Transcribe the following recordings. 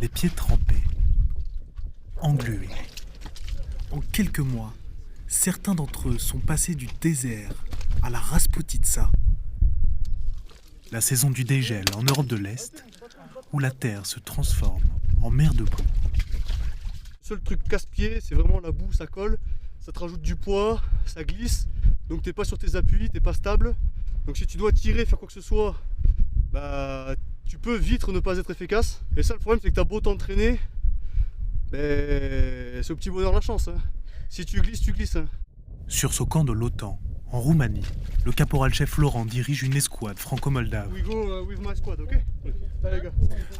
les pieds trempés, englués. En quelques mois, certains d'entre eux sont passés du désert à la Rasputitsa, la saison du dégel en Europe de l'Est, où la terre se transforme en mer de boue. Le seul truc casse-pied, c'est vraiment la boue, ça colle, ça te rajoute du poids, ça glisse, donc t'es pas sur tes appuis, t'es pas stable. Donc si tu dois tirer, faire quoi que ce soit, bah tu peux vite ne pas être efficace. Et ça, le problème, c'est que t'as beau t'entraîner, c'est au petit bonheur la chance. Hein. Si tu glisses, tu glisses. Hein. Sur ce camp de l'OTAN, en Roumanie, le caporal-chef Laurent dirige une escouade franco-moldave. We go with my squad, ok? Allez, les gars.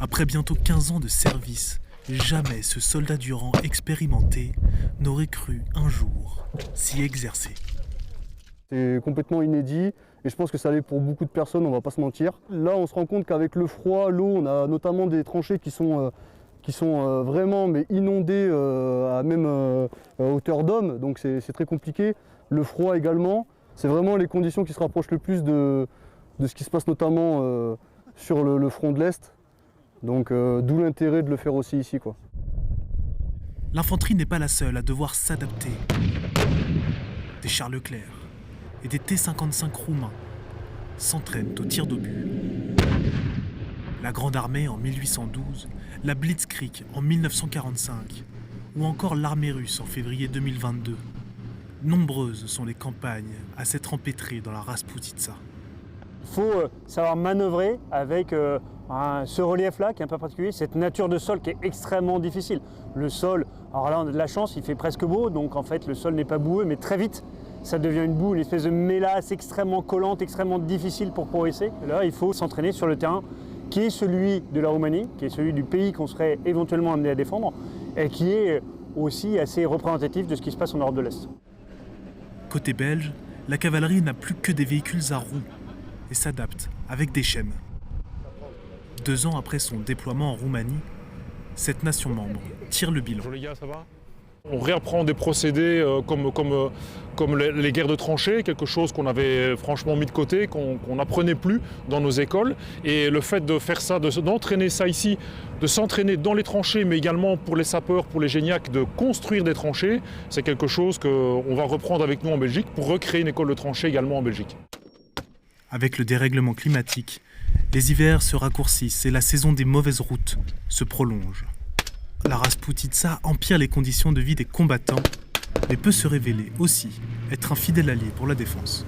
Après bientôt 15 ans de service, jamais ce soldat du rang expérimenté n'aurait cru un jour s'y exercer. C'est complètement inédit et je pense que ça l'est pour beaucoup de personnes, on va pas se mentir. Là, on se rend compte qu'avec le froid, l'eau, on a notamment des tranchées qui sont vraiment inondées à même hauteur d'homme, donc c'est très compliqué. Le froid également, c'est vraiment les conditions qui se rapprochent le plus de ce qui se passe notamment sur le front de l'Est. Donc d'où l'intérêt de le faire aussi ici, quoi. L'infanterie n'est pas la seule à devoir s'adapter. Des chars Leclerc et des T-55 roumains s'entraînent au tir d'obus. La Grande Armée en 1812, la Blitzkrieg en 1945 ou encore l'armée russe en février 2022. Nombreuses sont les campagnes à s'être empêtrées dans la Rasputitsa. Il faut savoir manœuvrer avec ce relief-là qui est un peu particulier, cette nature de sol qui est extrêmement difficile. Le sol, alors là on a de la chance, il fait presque beau, donc en fait le sol n'est pas boueux, mais très vite ça devient une boue, une espèce de mélasse extrêmement collante, extrêmement difficile pour progresser. Là il faut s'entraîner sur le terrain qui est celui de la Roumanie, qui est celui du pays qu'on serait éventuellement amené à défendre, et qui est aussi assez représentatif de ce qui se passe en Europe de l'Est. Côté belge, la cavalerie n'a plus que des véhicules à roues et s'adapte avec des chaînes. 2 ans après son déploiement en Roumanie, cette nation membre tire le bilan. Bonjour les gars, ça va ? On réapprend des procédés comme les guerres de tranchées, quelque chose qu'on avait franchement mis de côté, qu'on n'apprenait plus dans nos écoles. Et le fait de faire ça, d'entraîner ça ici, de s'entraîner dans les tranchées, mais également pour les sapeurs, pour les géniaques, de construire des tranchées, c'est quelque chose qu'on va reprendre avec nous en Belgique pour recréer une école de tranchées également en Belgique. Avec le dérèglement climatique, les hivers se raccourcissent et la saison des mauvaises routes se prolonge. La Rasputitsa empire les conditions de vie des combattants, mais peut se révéler aussi être un fidèle allié pour la défense.